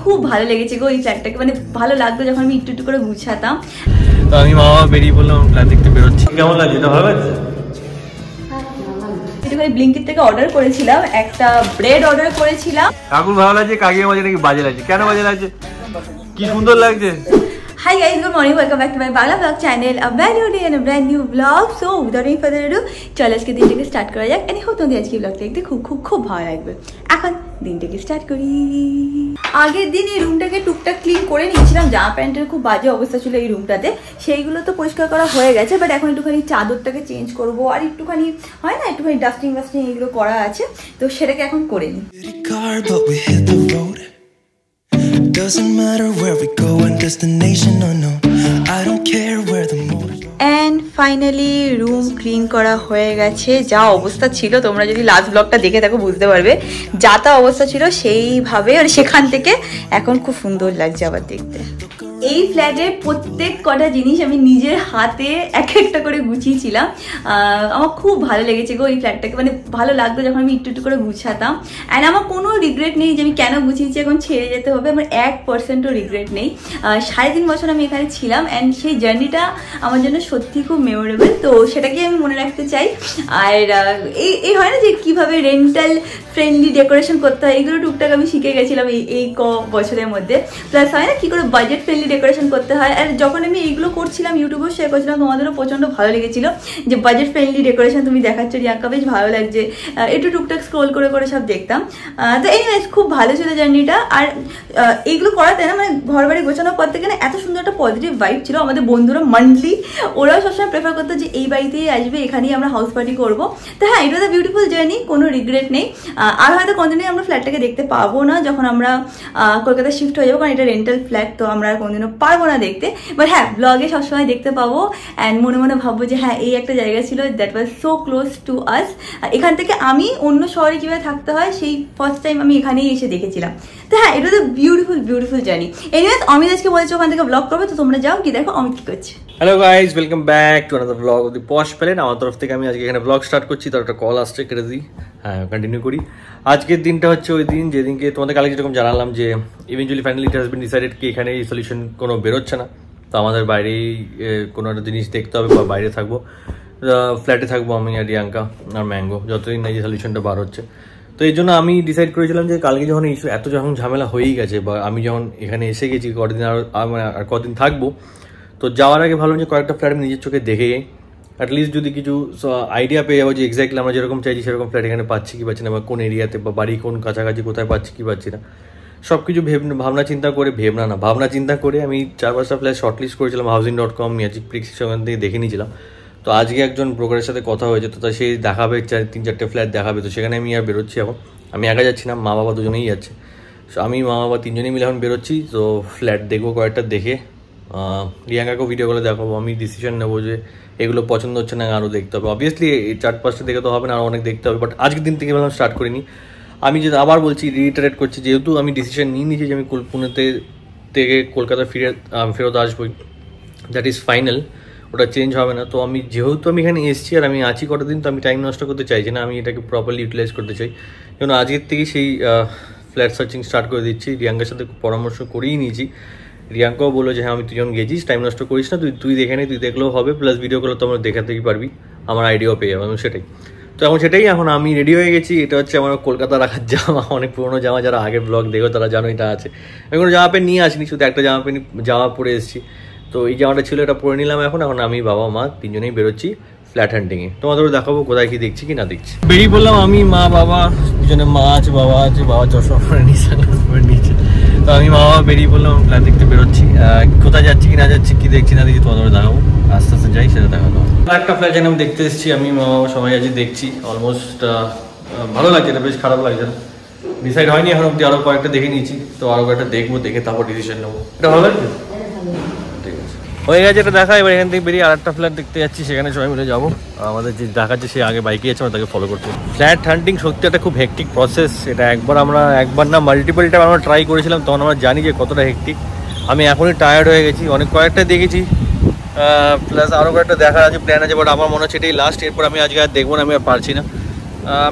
খুব ভালো লেগেছে গো এই ফ্ল্যাটটাকে, মানে ভালো লাগতো যখন আমি একটু একটু করে গুছাতাম। তো আমি মা বাবা বেরিয়ে বললাম ফ্ল্যাট দেখতে বেরোচ্ছি। কেমন লাগছে? এটা ভালো লাগছে? একটুখানি ব্লিঙ্কিট থেকে অর্ডার করেছিলাম, একটা ব্রেড অর্ডার করেছিলাম। কাকুর ভালো লাগছে, কাকির মাঝে নাকি বাজে লাগছে। কেন বাজে লাগছে? কি সুন্দর লাগছে। Hi guys, good morning, welcome back to my Bangla vlog channel, a brand new day and a brand new vlog. So without any further ado, চলো আজকে দিনটাকে স্টার্ট করা যাক। এনি হোক তোমাদের আজকে ব্লগটা দেখতে খুব খুব খুব ভালো লাগবে। এখন দিনটাকে স্টার্ট করি। আগের দিন এই রুমটাকে টুকটাক ক্লিন করে নিয়েছিলাম, জামা প্যান্টের খুব বাজে অবস্থা ছিল এই রুমটাতে, সেইগুলো তো পরিষ্কার করা হয়ে গেছে। বাট এখন একটুখানি চাদরটাকে চেঞ্জ করবো, আর একটুখানি হয় না একটুখানি ডাস্টিং এগুলো করা আছে, তো সেটাকে এখন করে নিই। Doesn't matter where we go and destination or no, I don't care where the motor. And finally room clean করা হয়ে গেছে। যা অবস্থা ছিল, তোমরা যদি লাস্ট ব্লগটা দেখে থাকো বুঝতে পারবে যা তা অবস্থা ছিল সেইভাবে, আর সেখান থেকে এখন খুব সুন্দর লাগছে আবার দেখতে। এই ফ্ল্যাটের প্রত্যেক কটা জিনিস আমি নিজের হাতে এক একটা করে গুছিয়েছিলাম। আমার খুব ভালো লেগেছে গো এই ফ্ল্যাটটাকে, মানে ভালো লাগতো যখন আমি একটু একটু করে গুছাতাম। অ্যান্ড আমার কোনো রিগ্রেট নেই যে আমি কেন গুছিয়েছি, এখন ছেড়ে যেতে হবে, আমার 1%ও রিগ্রেট নেই। 3.5 বছর আমি এখানে ছিলাম, অ্যান্ড সেই জার্নিটা আমার জন্য সত্যি খুব মেমোরেবল, তো সেটাকে আমি মনে রাখতে চাই। আর এই হয় না যে কীভাবে রেন্টাল ফ্রেন্ডলি ডেকোরেশন করতে হয়, এগুলো টুকটাক আমি শিখে গেছিলাম এই বছরের মধ্যে। প্লাস হয় না কী করে বাজেট ফ্রেন্ডলি ডেকোরেশন করতে হয়। আর যখন আমি এইগুলো করছিলাম ইউটিউবেও শেয়ার করছিলাম, তোমাদেরও প্রচণ্ড ভালো লেগেছিল যে বাজেট ফ্রেন্ডলি ডেকোরেশন তুমি দেখাচ্ছ রিয়াঙ্কা, বেশ ভালো লাগছে। একটু টুকটাক স্ক্রোল করে করে সব দেখতাম। তো এনিওয়েজ খুব ভালো ছিল জার্নিটা। আর এইগুলো করাতে না, মানে ঘর বাড়ি গোছানোর পর থেকে না এত সুন্দর একটা পজিটিভ ভাইব ছিল। আমাদের বন্ধুরা মান্থলি ওরাও সবসময় প্রেফার করতো যে এই বাড়িতেই আসবে, এখানেই আমরা হাউস পার্টি করবো। তো হ্যাঁ, ইট ওয়াজ আ বিউটিফুল জার্নি, কোনো রিগ্রেট নেই। আর হয়তো কোনোদিনই আমরা ফ্ল্যাটটাকে দেখতে পাবো না যখন আমরা কলকাতায় শিফট হয়ে যাবো, কারণ এটা রেন্টাল ফ্ল্যাট, তো আমরা কোনোদিনও পারবো না দেখতে। বাট হ্যাঁ, ব্লগে সবসময় দেখতে পাবো, অ্যান্ড মনে মনে ভাববো যে হ্যাঁ এই একটা জায়গা ছিল that was so close to us. এখান থেকে আমি অন্য শহরে কীভাবে থাকতে হয় সেই ফার্স্ট টাইম আমি এখানেই এসে দেখেছিলাম। তো হ্যাঁ, এটা তো বিউটিফুল জার্নি। এনিওয়েজ অমিত আজকে বলেছে ওখান থেকে ব্লগ করবে, তো তোমরা যাও, কি দেখো অমিত কি করছে। Hello guys, welcome back to another blog of the Posh Palette. আমার তরফ থেকে আমি আজকে এখানে ব্লগ স্টার্ট করছি, তার একটা কল আসছে, কেটে দিই। হ্যাঁ, কন্টিনিউ করি। আজকের দিনটা হচ্ছে ওই দিন যেদিনকে তোমাদের কালকে যেরকম জানালাম যে eventually finally it has been decided কি এখানে এই সলিউশন কোনো বেরোচ্ছে না, তো আমাদের বাইরেই কোনো একটা জিনিস দেখতে হবে, বা বাইরে থাকবো, ফ্ল্যাটে থাকবো আমি আর রিয়াঙ্কা আর ম্যাঙ্গো, যতদিন না এই সলিউশনটা বার হচ্ছে। তো এই জন্য আমি ডিসাইড করেছিলাম যে কালকে যখন ইস্যু এত যখন ঝামেলা হয়েই গেছে, বা আমি যখন এখানে এসে গেছি কদিন আর কদিন থাকবো, তো যাওয়ার আগে ভালো যে কয়েকটা ফ্ল্যাট আমি নিজের চোখে দেখে যাই, অ্যাটলিস্ট যদি কিছু আইডিয়া পেয়ে যাবো যে এক্স্যাক্টলি আমরা যেরকম চাইছি সেরকম ফ্ল্যাট এখানে পাচ্ছি কি পাচ্ছি না, বা কোন এরিয়াতে বা বাড়ি কোন কাছাকাছি কোথায় পাচ্ছি কি পাচ্ছি না, সব কিছু ভাবনা চিন্তা করে আমি 4-5টা ফ্ল্যাট শর্টলিস্ট করেছিলাম housing.com, ম্যাজিক প্রিক্স, সেখান থেকে দেখে নিয়েছিলাম। তো আজকে একজন ব্রোকারের সাথে কথা হয়েছে, তো সেই দেখাবে 3-4টে ফ্ল্যাট দেখাবে, তো সেখানে আমি আর বেরোচ্ছি। এখন আমি একা যাচ্ছি না, মা বাবা দুজনেই যাচ্ছে। সো আমি মা বাবা 3জনেই মিলে এখন বেরোচ্ছি। তো ফ্ল্যাট দেখবো কয়েকটা, দেখে রিয়াঙ্কাকেও ভিডিও করে দেখাবো। আমি ডিসিশন নেবো যে এগুলো পছন্দ হচ্ছে না, আরও দেখতে হবে। অবভিয়াসলি এই 4-5টা দেখে তো হবে না, আরও অনেক দেখতে হবে। বাট আজকের দিন থেকে ভাবলাম স্টার্ট করিনি। আমি যে আবার বলছি, রিইটারেট করছি, যেহেতু আমি ডিসিশন নিয়ে নিয়েছি যে আমি পুনেতে থেকে কলকাতা ফেরত আসবোই, দ্যাট ইজ ফাইনাল, ওটা চেঞ্জ হবে না। তো যেহেতু আমি এখানে এসেছি আর আমি আছি কটা দিন, তো আমি টাইম নষ্ট করতে চাইছি না, আমি এটাকে প্রপারলি ইউটিলাইজ করতে চাই। যেমন আজকের থেকেই সেই ফ্ল্যাট সার্চিং স্টার্ট করে দিচ্ছি। রিয়াঙ্কার সাথে পরামর্শ করেই নিয়েছি। রিয়াঙ্কাও বললো যে হ্যাঁ আমি 3জন গেছিস, টাইম নষ্ট করিস না, তুই দেখে নে, তুই দেখলেও হবে, প্লাস ভিডিও করলে তো আমরা দেখাতেই পারবি, আমার আইডিয়াও পেয়ে যাবো। সেটাই তো এখন আমি রেডি হয়ে গেছি। এটা হচ্ছে আমার কলকাতা রাখার জামা, অনেক পুরোনো জামা, যারা আগের ব্লগ দেখো তারা জানো এটা আছে। আমি কোনো জামা প্যান্ট নিয়ে আসিনি, শুধু একটা জামা পরে এসেছি। তো এই জামাটা ছিল, এটা পরে নিলাম। এখন আমি বাবা মা 3জনেই বেরোচ্ছি ফ্ল্যাট হান্টিংয়ে। তোমাদেরও দেখাবো কোথায় কি দেখছি কি না দেখছি। বেরিয়ে বললাম আমি, মা বাবা দুজনে, মা আছে বাবা চশমা পরে নিয়েছে, নিয়েছে। তো আমি মা বাবা বেরিয়ে বললাম ফ্ল্যাট দেখতে বেরোচ্ছি। কোথায় যাচ্ছি কি না যাচ্ছি, কি দেখছি না দেখছি তোমাদেরও দেখাবো, আস্তে আস্তে যাই সেটা দেখাবো। একটা ফ্ল্যাট যেন আমি দেখতে এসেছি, আমি মা বাবা সবাই আছি, দেখছি। অলমোস্ট ভালো লাগছে, এটা বেশ খারাপ লাগছে না। ডিসাইড হয়নি এখন অব্দি, আরও কয়েকটা দেখে নিয়েছি, তো আরও কয়েকটা দেখবো, দেখে তারপর ডিসিশন নেবো। এটা ভালো লাগছে, ঠিক আছে হয়ে গেছে এটা দেখা। এবার এখান থেকে বেরিয়ে আরেকটা ফ্ল্যাট দেখতে যাচ্ছি, সেখানে সবাই মিলে যাবো। আমাদের যে দেখাচ্ছে সে আগে বাইকে আছে, আমরা তাকে ফলো করছি। ফ্ল্যাট হান্টিং সত্যি একটা খুব হেক্টিক প্রসেস। এটা একবার না মাল্টিপল টাইম আমরা ট্রাই করেছিলাম, তখন আমরা জানি যে কতটা হেক্টিক। আমি এখনই টায়ার্ড হয়ে গেছি, কয়েকটা দেখেছি, প্লাস আরও কয়েকটা দেখার আছে, প্ল্যান আছে, বাট আমার মনে হচ্ছে এটাই লাস্ট। এরপর আমি আজকে আর দেখবো না, আমি আর পারছি না।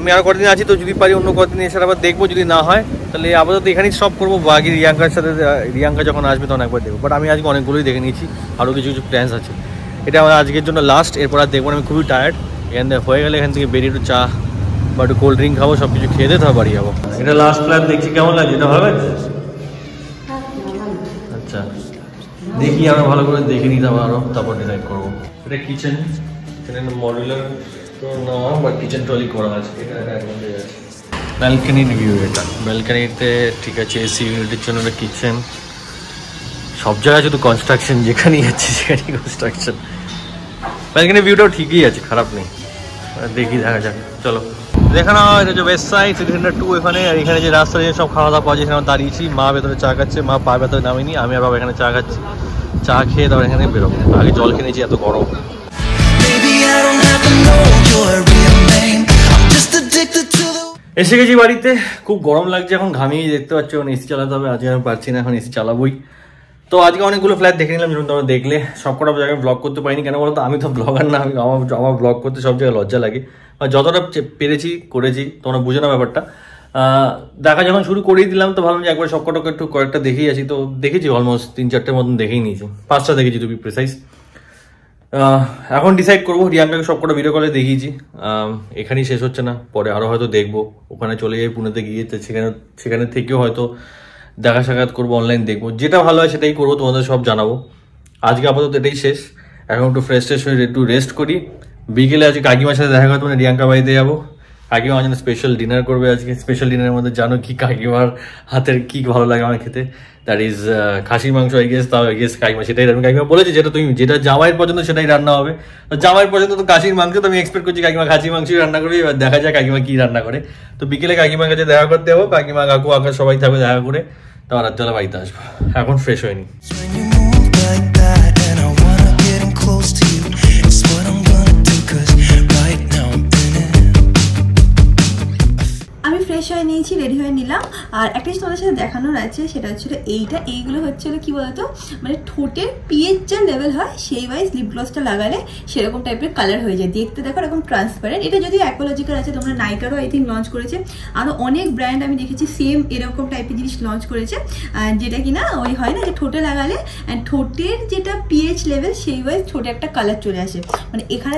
আমি আরও কদিন আছি, তো যদি পারি অন্য কদিন এসে আবার দেখবো, যদি না হয় তাহলে আপাতত এখানেই সব করবো। বাকি রিয়াঙ্কার সাথে, রিয়াঙ্কা যখন আসবে তখন একবার দেখবো। বাট আমি আজকে অনেকগুলোই দেখে নিয়েছি, আরও কিছু কিছু প্ল্যান্স আছে। এটা আমার আজকের জন্য লাস্ট, এরপর আর দেখবো না। আমি খুবই টায়ার্ড, এখান থেকে হয়ে গেলে এখান থেকে বেরিয়ে একটু চা বা একটু কোল্ড ড্রিঙ্ক খাবো, সব কিছু খেয়ে দিতে হবে, বাড়ি যাবো। এটা লাস্ট প্ল্যান, দেখছি কেমন লাগছে। এটা ভালো লাগছে? আচ্ছা, দেখি আমরা ভালো করে দেখে নিতে হবে আরও, তারপর ডিসাইড করবো। এটা কিচেন, এখানে মডুলার তো না, বাট কিচেন ট্রলি করা আছে। এটা অ্যাডভান্টেজ আছে। ব্যালকানির ভিউ, এটা ব্যালকানিতে ঠিক আছে। এসি ইউনিটের জন্য একটা কিচেন। সব জায়গায় শুধু কনস্ট্রাকশন, যেখানেই যাচ্ছে সেখানেই কনস্ট্রাকশন। ব্যালকানির ভিউটাও ঠিকই আছে, খারাপ নেই। দেখি, দেখা যাক, চলো দেখা না। এটা হচ্ছে ওয়েস্ট সাইড সিটি সেন্টার 2 এখানে। আর এখানে যে রাস্তা দিয়ে সব খাওয়া দাওয়া পাওয়া যায়, এখানে দাঁড়িয়েছি। মা ভেতরে চা খাচ্ছে, মা পা ভেতরে নামিনি, আমি আর বাবা এখানে চা খাচ্ছি। চা খেয়ে তারপর এখানে বেরোবো। আগে জল কিনেছি, এত গরম। এসে গেছি বাড়িতে, খুব গরম লাগছে এখন, ঘামিয়ে দেখতে পাচ্ছ। এখন এসি চালাতে হবে, আজকে আমি পারছি না, এখন এসি চালাবোই। তো আজকে অনেকগুলো ফ্ল্যাট দেখে নিলাম, যেমন তোমরা দেখলে। সব কটা জায়গায় ব্লগ করতে পারিনি, কেন বলতো আমি তো ব্লগার না। আমার ব্লগ করতে সব জায়গায় লজ্জা লাগে। যতটা পেরেছি করেছি, তোমরা বুঝে না ব্যাপারটা। দেখা যখন শুরু করেই দিলাম, তো ভাবলাম যে একবার সব কটাকে একটু কয়েকটা দেখেই আছি। তো দেখেছি অলমোস্ট 3-4টের মতন দেখেই নিয়েছি, 5টা দেখেছি টু বি প্রিসাইজ। এখন ডিসাইড করবো। রিয়াঙ্কাকে সব কটা ভিডিও কলে দেখিয়েছি, এখানেই শেষ হচ্ছে না, পরে আরও হয়তো দেখবো। ওখানে চলে যাই পুনেতে গিয়ে, তো সেখানে থেকেও হয়তো দেখা সাক্ষাৎ করবো, অনলাইন দেখবো। যেটা ভালো হয় সেটাই করবো, তোমাদের সব জানাবো। আজকে আপাতত এটাই শেষ। এখন একটু ফ্রেশ হয়ে একটু রেস্ট করি। বিকেলে আজকে কাকিমার সাথে দেখা করতে, মানে রিয়াঙ্কা বাড়িতে যাবো। কাকিমা আমার জন্য স্পেশাল ডিনার করবে আজকে। স্পেশাল ডিনারের মধ্যে জানো কি কাকিমার হাতের কি ভালো লাগে আমার খেতে, দ্যাট ইজ খাসির মাংস। আই গেস তাও কাকিমা সেটাই রান্না। কাকিমা বলেছে যেটা জামাইয়ের পছন্দ সেটাই রান্না হবে। তো জামাইয়ের পছন্দ তো খাসির মাংস, তো আমি এক্সপেক্ট করছি কাকিমা খাসির মাংসই রান্না করবে। এবার দেখা যায় কাকিমা কি রান্না করে। তো বিকেলে কাকিমার কাছে দেখা করতে যাবো। কাকিমা, কাকু, আকাশ সবাই থাকবে, দেখা করে তারপর রাত্রেবেলা বাড়িতে আসবো। এখন ফ্রেশ হয়নি। ফ্রেশ হয়ে নিয়েছি, রেডি হয়ে নিলাম। আর একটা জিনিস তোমাদের সাথে দেখানোর আছে, সেটা হচ্ছিল এইগুলো হচ্ছিল কি বলতো, মানে ঠোঁটের পিএইচ যা লেভেল হয় সেই ওয়াইজ লিপ গ্লসটা লাগালে সেরকম টাইপের কালার হয়ে যায়। দেখতে দেখো এরকম ট্রান্সপারেন্ট। এটা যদিও অ্যাকোলজিক্যাল আছে, তোমরা নাইকারও আই থিঙ্ক লঞ্চ করেছে। আরও অনেক ব্র্যান্ড আমি দেখেছি সেম এরকম টাইপের জিনিস লঞ্চ করেছে, যেটা কিনা ওই হয় না যে ঠোঁটে লাগালে ঠোঁটের যেটা পিএইচ লেভেল সেই ওয়াইজ ঠোঁটে একটা কালার চলে আসে। মানে এখানে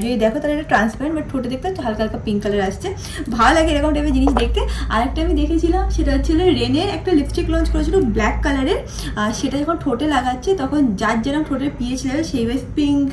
যদি দেখো তাহলে এটা ট্রান্সপারেন্ট, বাট ঠোঁটে দেখতে হালকা হালকা পিঙ্ক কালার আসছে, ভালো লাগে এরকম টাইপের জিনিস দেখতে। আরেকটা আমি দেখেছিলাম, সেটা হচ্ছিল রেনের একটা লিপস্টিক লঞ্চ করেছিল ব্ল্যাক কালারের। সেটা যখন ঠোঁটে লাগাচ্ছে তখন যার যেরকম ঠোঁটের পিএইচ লেভেল সেই ওয়াইজ পিঙ্ক,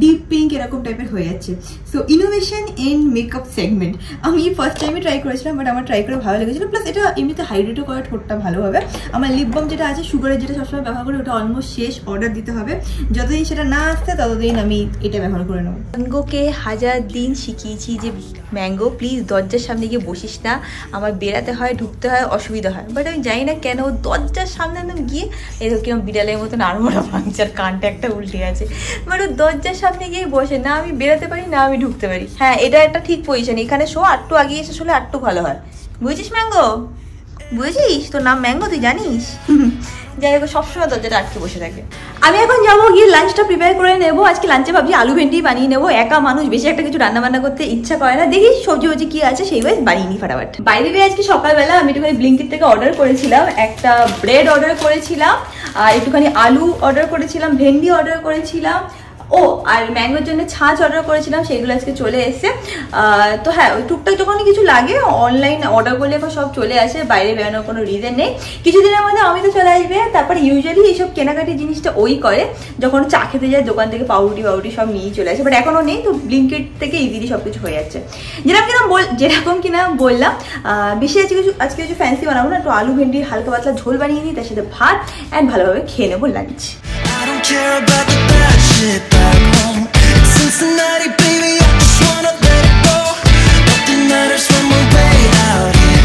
ডিপ পিঙ্ক এরকম টাইপের হয়ে যাচ্ছে। So innovation in makeup segment আমি ফার্স্ট টাইমে ট্রাই করেছিলাম, বাট আমার ট্রাই করে ভালো লেগেছিল। প্লাস এটা এমনিতে হাইড্রেটও করে ঠোঁটটা ভালো হবে। আমার লিপ বাম যেটা আছে সুগারের, যেটা সবসময় ব্যবহার করি, ওটা অলমোস্ট শেষ, অর্ডার দিতে হবে। যতদিন সেটা না আসছে ততদিন আমি এটা ব্যবহার করে নেবো। ম্যাঙ্গোকে হাজার দিন শিখিয়েছি যে ম্যাঙ্গো প্লিজ দরজার সামনে গিয়ে বসিস না, আমার বেরাতে হয়, ঢুকতে হয়, অসুবিধা হয়। বাট আমি জানি না কেন দরজার সামনে একদম গিয়ে এরকম বিড়ালের মতন আড়মোড়া ভাঙচার, কানটা একটা উল্টে আছে, বাট ও দরজার সামনে গিয়ে বসে না আমি বেরাতে পারি না আমি ঢুকতে পারি। হ্যাঁ, এটা একটা ঠিক পজিশন। এখানে শো আটটু আগে এসে শোলে আটটু ভালো হয়, বুঝেছিস ম্যাঙ্গো? বুঝেছিস? তোর নাম ম্যাঙ্গো, তুই জানিস? যাই হোক, সবসময় দরজাটা আটকে বসে থাকে। আমি এখন যাবো গিয়ে লাঞ্চটা প্রিপেয়ার করে নেবো। আজকে লাঞ্চে ভাবছি আলু ভেন্ডি বানিয়ে নেবো। একা মানুষ, বেশি একটা কিছু রান্না বান্না করতে ইচ্ছা করে না। দেখি সবজি কি আছে সেই ওয়াইজ বানিয়ে নিই ফাটাফাট। বাইরে আজকে সকালবেলা আমি একটুখানি ব্লিঙ্কিট থেকে অর্ডার করেছিলাম, একটা ব্রেড অর্ডার করেছিলাম, আর একটুখানি আলু অর্ডার করেছিলাম, ভেন্ডি অর্ডার করেছিলাম, আর ম্যাঙ্গোর জন্য ছাঁচ অর্ডার করেছিলাম, সেইগুলো আজকে চলে এসছে। তো হ্যাঁ, ওই টুকটাক যখনই কিছু লাগে অনলাইন অর্ডার করলে এখন সব চলে আসে, বাইরে বেরোনোর কোনো রিজন নেই। কিছুদিনের মধ্যে আমি তো চলে আসবে। তারপর ইউজুয়ালি এইসব কেনাকাটি জিনিসটা ওই করে যখন চা খেতে যায় দোকান থেকে, পাউরুটি সব নিয়েই চলে আসে। বাট এখনও নেই, তো ব্লিঙ্কিট থেকে ইজিলি সব কিছু হয়ে যাচ্ছে। যেরকম কিনা বললাম, বেশি আজকে কিছু ফ্যান্সি বানাবো না, একটু আলু ভেন্ডির হালকা পাতলা ঝোল বানিয়ে নিই, তার সাথে ভাত, অ্যান্ড ভালোভাবে খেয়ে নেবো lunch. Shit back home, Cincinnati, baby, I just wanna let it go. Nothing matters when we're way out here.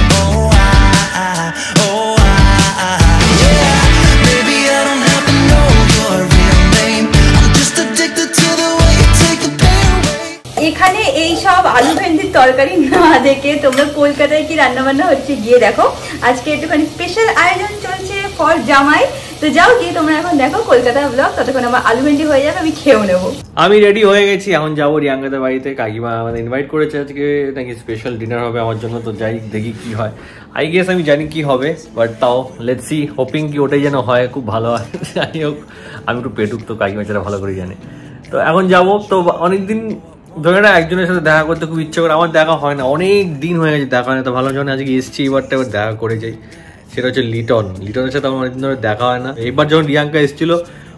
Yeah, maybe I don't have to know your real name. I'm just addicted to the way you take the pain away. এখানে এই সব আলু ভেন্ডির তরকারি না দেখে তোমরা কলকাতায় কি রান্না বান্না হচ্ছে গিয়ে দেখো। আজকে একটুখানি স্পেশাল আয়োজন চলছে ফর জামাই। তো যাও গিয়ে তোমরা এখন দেখো কলকাতার ব্লগ, ততক্ষণ আমার আলু ভেন্ডি হয়ে যাবে, আমি খেয়েও নেবো। আমি রেডি হয়ে গেছি, এখন যাবো রিয়াঙ্কাদের বাড়িতে। কাকিমা আমাদের ইনভাইট করেছে আজকে, নাকি স্পেশাল ডিনার হবে আমার জন্য। তো যাই দেখি কি হয়। আই গেস আমি জানি কি হবে, বাট তাও লেটস সি, হোপিং কি ওটাই যেন হয়, খুব ভালো হয়। যাই হোক, আমি একটু পেটুক, তো কাকিমা সেটা ভালো করে জানে। তো এখন যাবো। তো অনেকদিন ধরে না একজনের সাথে দেখা করতে খুব ইচ্ছে করে, আমার দেখা হয় না, অনেক দিন হয়ে গেছে দেখা হয় না। তো ভালো যখন আজকে এসছি, এবারটা এবার দেখা করে যাই। সেটা হচ্ছে লিটনের সাথে আমার অনেকদিন ধরে দেখা হয় না। এবার যখন রিয়াঙ্কা এসেছিল,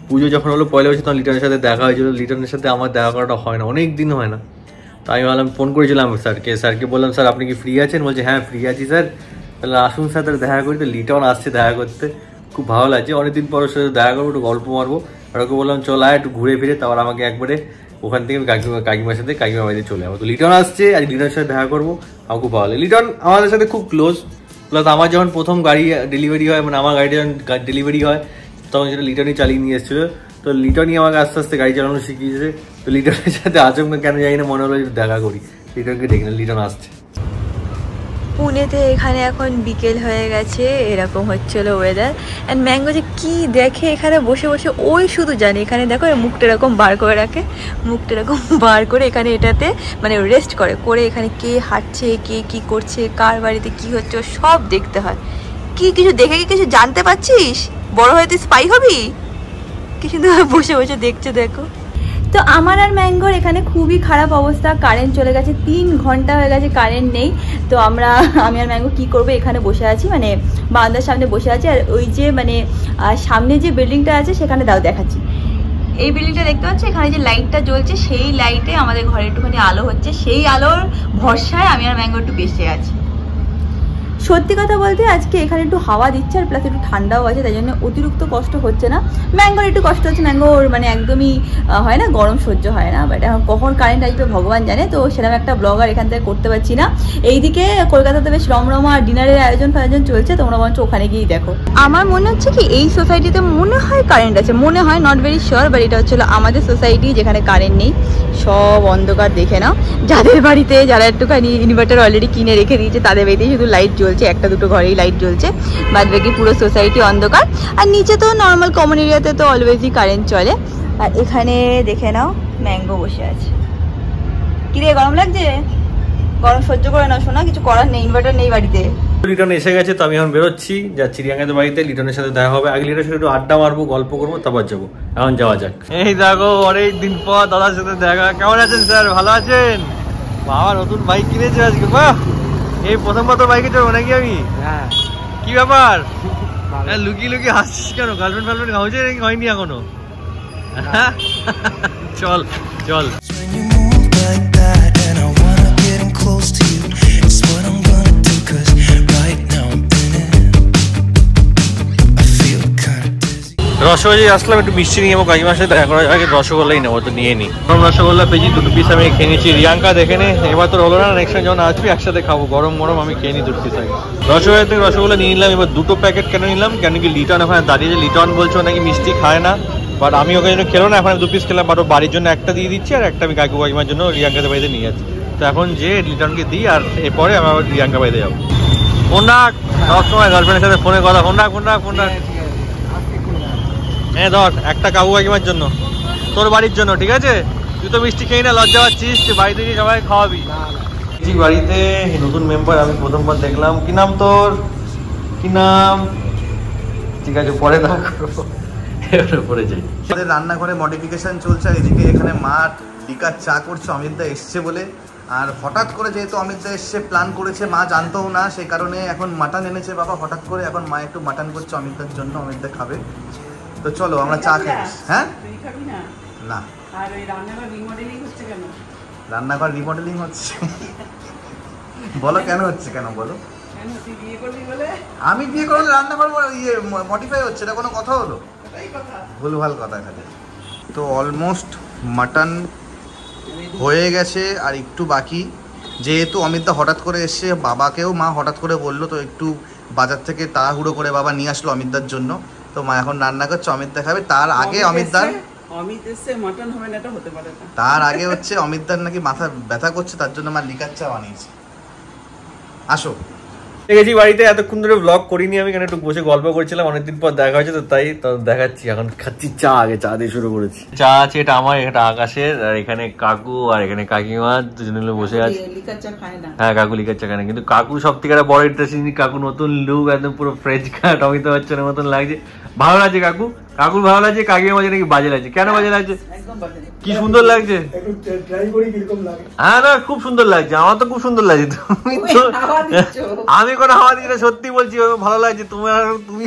পুজো যখন হলো পয়লা বছর, তখন লিটনের সাথে দেখা হয়েছিল। লিটনের সাথে আমার দেখা করাটা হয় না, অনেক দিন হয় না। তো আমি ভাবলাম, ফোন করেছিলাম স্যারকে বললাম, স্যার আপনি কি ফ্রি আছেন? বলছে হ্যাঁ ফ্রি আছি স্যার। তাহলে আসুন স্যার, তাহলে দেখা করি। তো লিটন আসছে দেখা করতে, খুব ভালো লাগছে। অনেকদিন পর ওর সাথে দেখা করবো, একটু গল্প মারবো। আর ওকে বললাম চল আয় একটু ঘুরে ফিরে, তারপর আমাকে একবারে ওখান থেকে কাকিমার সাথে কাকিমা বাড়িতে চলে যাবো। তো লিটন আসছে, আজ লিটনের সাথে দেখা করবো। আমার খুব ভালো লাগে, লিটন আমাদের সাথে খুব ক্লোজ। প্লাস আমার যখন প্রথম গাড়ি ডেলিভারি হয়, মানে আমার গাড়িটা যখন ডেলিভারি হয়, তখন সেটা লিটনই চালিয়ে নিয়ে এসেছিলো। তো লিটনই আমাকে আস্তে আস্তে গাড়ি চালানো শিখিয়েছে। তো লিটনের সাথে আচমকা কেন জানি না মনে হলো দেখা করি, লিটনকে দেখি না, লিটন আসছে। পুনেতে এখানে এখন বিকেল হয়ে গেছে, এরকম হচ্ছিল ওয়েদার। অ্যান্ড ম্যাঙ্গো যে কী দেখে এখানে বসে বসে, ওই শুধু জানে। এখানে দেখো মুখটা এরকম বার করে রাখে, মুখটা এরকম বার করে এখানে এটাতে মানে রেস্ট করে এখানে কে হাঁটছে, কে কি করছে, কার বাড়িতে কি হচ্ছে, সব দেখতে হয়। কি কিছু দেখে কি কিছু জানতে পারছিস? বড় হয়ে তুই স্পাই হবি? কি সুন্দর বসে বসে দেখছো দেখো। তো আমার আর ম্যাঙ্গোর এখানে খুবই খারাপ অবস্থা, কারেন্ট চলে গেছে, 3 ঘন্টা হয়ে গেছে কারেন্ট নেই। তো আমি আর ম্যাঙ্গো কী করবো, এখানে বসে আছি, মানে বারান্দার সামনে বসে আছি। আর ওই যে মানে সামনে যে বিল্ডিংটা আছে সেখানে দাও দেখাচ্ছি, এই বিল্ডিংটা দেখতে পাচ্ছ, এখানে যে লাইটটা জ্বলছে, সেই লাইটে আমাদের ঘরে একটুখানি আলো হচ্ছে, সেই আলোর ভরসায় আমি আর ম্যাঙ্গো একটু বেঁচে আছি। সত্যি কথা বলতে আজকে এখানে একটু হাওয়া দিচ্ছে, আর প্লাস একটু ঠান্ডাও আছে, তাই জন্য অতিরিক্ত কষ্ট হচ্ছে না। ম্যাঙ্গোর একটু কষ্ট হচ্ছে, ম্যাঙ্গোর মানে একদমই হয় না, গরম সহ্য হয় না। বাট এখন কখন কারেন্ট আসবে ভগবান জানে। তো সেরকম একটা ব্লগার এখান থেকে করতে পারছি না। এইদিকে কলকাতাতে বেশ রমরমা ডিনারের আয়োজন চলছে, তোমরা বলছো ওখানে গিয়েই দেখো। আমার মনে হচ্ছে কি এই সোসাইটিতে মনে হয় কারেন্ট আছে, মনে হয়, নট ভেরি শিওর। বাট এটা হচ্ছিল আমাদের সোসাইটি, যেখানে কারেন্ট নেই, সব অন্ধকার। দেখে নাও, যাদের বাড়িতে যারা একটুখানি ইনভার্টার অলরেডি কিনে রেখে দিয়েছে, তাদের বাড়িতেই শুধু লাইট জ্বলছে, একটা দুটো ঘরেই লাইট জ্বলছে, বাদ বাকি পুরো সোসাইটি অন্ধকার। আর নিচে তো নর্মাল কমন এরিয়াতে তো অলওয়েজই কারেন্ট চলে। আর এখানে দেখে নাও ম্যাঙ্গো বসে আছে। কিরে গরম লাগছে? গরম সহ্য করে নাও শোনা, কিছু করার নেই, ইনভার্টার নেই বাড়িতে। লিটন এসে গেছে, তো আমি এখন বেরোচ্ছি, যাচ্ছি রিয়াঙ্কাদের বাড়িতে। লিটনের সাথে দেখা হবে, আগে লিটনের সাথে একটু আড্ডা মারবো, গল্প করবো, তারপর যাবো। এখন যাওয়া যাক। এই দেখো অনেকদিন পর দাদার সাথে দেখা। কেমন আছেন স্যার? ভালো আছেন? বাবা নতুন বাইক কিনেছে আজকে, বাহ! এই প্রথমবার তো বাইকে চড়বো নাকি আমি? হ্যাঁ। কি ব্যাপার? লুকিয়ে লুকিয়ে হাসছিস কেন? গার্লফ্রেন্ড ফার্লফ্রেন্ড হয়েছে নাকি হয়নি এখনো? চল চল। রসগোল্লা আসলাম, একটু মিষ্টি নিয়ে যাবো, কাকিমার সাথে দেখা করার আগে রসগোল্লাই নেবো, তো নিয়ে নিই। গরম রসগোল্লা পেয়েছি, 2 পিস আমি খেয়ে নিচ্ছি। রিয়াঙ্কা দেখে নে, এবার তো হলো না, নেক্সট টাইম যখন আসবি একসাথে খাবো, গরম গরম আমি খেয়ে নিই 2 পিস আগে। রসগোল্লা থেকে রসগোল্লা নিয়ে নিলাম। এবার 2 প্যাকেট কেন নিলাম, কেন কি লিটন ওখানে দাঁড়িয়েছে, লিটন বলছো নাকি মিষ্টি খায় না, বাট আমি ওখানে জন্য খেলো না, এখন 2 পিস খেলাম। বাট ও বাড়ির জন্য একটা দিয়ে দিচ্ছি, আর একটা আমি কাকিমার জন্য রিয়াঙ্কাদের বাড়িতে নিয়ে যাচ্ছি। তো এখন যে লিটনকে দিই, আর এরপরে আমি আবার রিয়াঙ্কা বাড়িতে যাবো। ফোন রাখ, সবসময় গার্লফ্রেন্ডের সাথে ফোনে কথা। ফোন রাখ। হ্যাঁ ধর, একটা কাকু কাকিমার জন্য, তোর বাড়ির জন্য, ঠিক আছে? তুই তো মিষ্টি খেয়ে না, লজ্জা পাচ্ছিস, তুই বাড়িতে গিয়ে সবাই খাওয়াবি। বাড়িতে নতুন মেম্বার আমি প্রথমবার দেখলাম। কি নাম তোর? কি নাম? ঠিক আছে পরে দেখা করবো, পরে যাই। আমাদের রান্নাঘরে মডিফিকেশন চলছে, আর এদিকে এখানে মা লিকার চা করছে, অমিতদা এসছে বলে। আর হঠাৎ করে যেহেতু অমিতদা এসছে, প্ল্যান করেছে, মা জানতেও না, সেই কারণে এখন মাটন এনেছে বাবা হঠাৎ করে। এখন মা একটু মাটন করছে অমিতদার জন্য, অমিতদা খাবে। তো চলো আমরা চা খাই। হ্যাঁ না, রান্নাঘর রিমডেলিং হচ্ছে। বলো কেন হচ্ছে, কেন বলো? আমি বিয়ে করলে রান্নাঘর মডিফাই হচ্ছে, এটা কোনো কথা হলো? ভুলভাল কথা খালি। তো অলমোস্ট মাটন হয়ে গেছে, আর একটু বাকি। যেহেতু অমিতদা হঠাৎ করে এসছে, বাবাকেও মা হঠাৎ করে বললো, তো একটু বাজার থেকে তাড়াহুড়ো করে বাবা নিয়ে আসলো অমিতদার জন্য। তো মা এখন রান্না করছে, অমিতদা খাবে। তার আগে অমিতদার তার আগে হচ্ছে অমিতদার নাকি মাথা ব্যথা করছে, তার জন্য মা লিকার চা বানিয়েছে। আসো দেখেছি বাড়িতে এতক্ষণ ধরে ব্লগ করিনি আমি, এখানে একটু বসে গল্প করছিলাম, অনেকদিন পর দেখা হয়েছে তো তাই তো দেখাচ্ছি। এখন খাচ্ছি চা, আগে চা দিয়ে শুরু করেছি। চা আছে, এটা আমার, এটা আকাশের, আর এখানে কাকু আর এখানে কাকিমা দুজনে মিলে বসে আছে। হ্যাঁ কাকু লিকার চা খায় না, কিন্তু কাকু সব থেকে বড় ইন্টারেস্টিং, কাকু নতুন লুক, একদম পুরো ফ্রেঞ্চ কাট অমিতাভ বচ্চনের মতন লাগছে। ভালো লাগছে কাকু, কাকুর ভালো লাগছে, কাকিমার মাঝে নাকি বাজে লাগছে। কেন বাজে লাগছে? কি সুন্দর লাগছে। হ্যাঁ না খুব সুন্দর লাগছে, আমার তো খুব সুন্দর লাগছে। তুমি তো, আমি কোনো হাওয়া দিচ্ছি না, সত্যি বলছি ভালো লাগছে তোমার। তুমি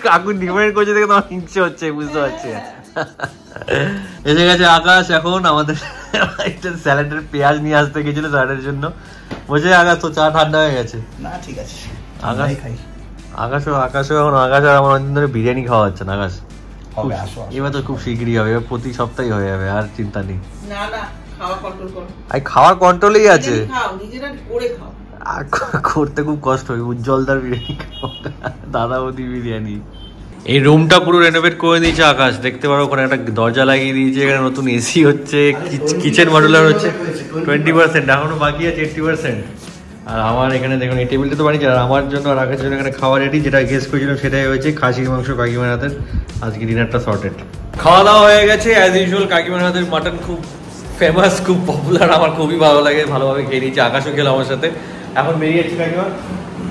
কাকু ডিমান্ড করছে দেখে তোমার হিংসে হচ্ছে, বুঝতে পারছি। এসে গেছে আকাশ, এখন আমাদের স্যালাডের পেঁয়াজ নিয়ে আসতে গেছিল স্যালাডের জন্য। বলছে আকাশ তো চা ঠান্ডা হয়ে গেছে। না ঠিক আছে, আকাশ আকাশও এখন আকাশ আর আমার অনেকদিন ধরে বিরিয়ানি খাওয়া হচ্ছে না। আকাশ এবার তো খুব শিগগিরই হবে, এবার প্রতি সপ্তাহে হয়ে যাবে, আর চিন্তা নেই। খাওয়ার কন্ট্রোলেই আছে, করতে খুব কষ্ট হয়। উজ্জ্বলদার বিরিয়ানি খাও, দাদা বৌদি বিরিয়ানি। এই রুমটা পুরো রেনোভেট করে দিয়েছে আকাশ, দেখতে পারো ওখানে একটা দরজা লাগিয়ে দিয়েছে, এখানে নতুন এসি হচ্ছে, কিচেন মডুলার হচ্ছে 20%, এখনো বাকি আছে 80%। আর আমার এখানে দেখুন এই টেবিলটা তো বানিয়েছে, আর আমার জন্য আর আকাশের জন্য এখানে খাওয়া রেডি, যেটা গেস করেছিলাম সেটাই হয়েছে, খাসির মাংস কাকিমার হাতের। আজকে ডিনারটা সর্টেড, খাওয়া দাওয়া হয়ে গেছে অ্যাজ ইউজুয়াল। কাকিমার হাতের মাটন খুব ফেমাস, খুব পপুলার, আমার খুবই ভালো লাগে, ভালোভাবে খেয়ে নিয়েছি। আকাশও খেলো আমার সাথে। এখন বেরিয়ে যাচ্ছি কাকিমা,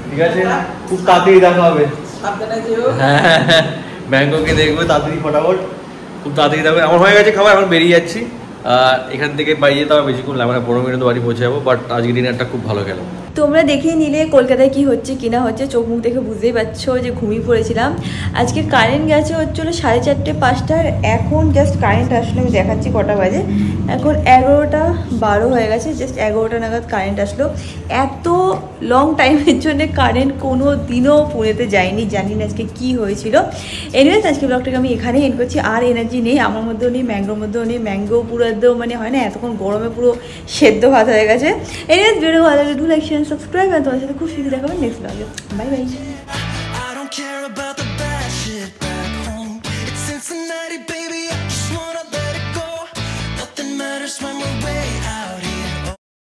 ঠিক আছে? খুব তাড়াতাড়ি দেখা হবে। হ্যাঁ ব্যাংককে দেখবো তাড়াতাড়ি, ফটাফট খুব তাড়াতাড়ি দেখবে। আমার হয়ে গেছে খাবার, এখন বেরিয়ে যাচ্ছি। এখান থেকে বাড়ি যেতে আমার বেশিক্ষণ লাগবে না, 15 মিনিট বাড়ি পৌঁছে যাবো। বাট আজকে ডিনারটা খুব ভালো গেল। তোমরা দেখেই নিলে কলকাতায় কি হচ্ছে কি না হচ্ছে, চোখ মুখ দেখে বুঝতেই পারছো যে ঘুমিয়ে পড়েছিলাম। আজকে কারেন্ট গেছে হচ্ছিলো 4:30 5টার, এখন জাস্ট কারেন্ট আসলো। আমি দেখাচ্ছি কটা বাজে, এখন 11টা 12 হয়ে গেছে, জাস্ট 11টা নাগাদ কারেন্ট আসলো। এত লং টাইমের জন্য কারেন্ট কোনো দিনও পুনেতে যায়নি, জানি না আজকে কী হয়েছিল। এনিওয়েজ আজকে ব্লগটাকে আমি এখানেই এন্ড করছি। আর এনার্জি নেই, আমার মধ্যেও নেই, ম্যাঙ্গোর মধ্যেও নেই। ম্যাঙ্গো পুরো একদম মানে হয় না, এতক্ষণ গরমে পুরো সেদ্ধ ভাত হয়ে গেছে। এনিওয়েজ ভিডিও ভালো লাগলে ডু লাইক শেয়ার সাবস্ক্রাইব, আর তোমার সাথে খুব শীঘ্রই দেখা হবে নেক্সট ব্লগে। Bye bye. I don't care about the bad shit back home. It's Cincinnati, baby. I just wanna let it go. Nothing matters when we're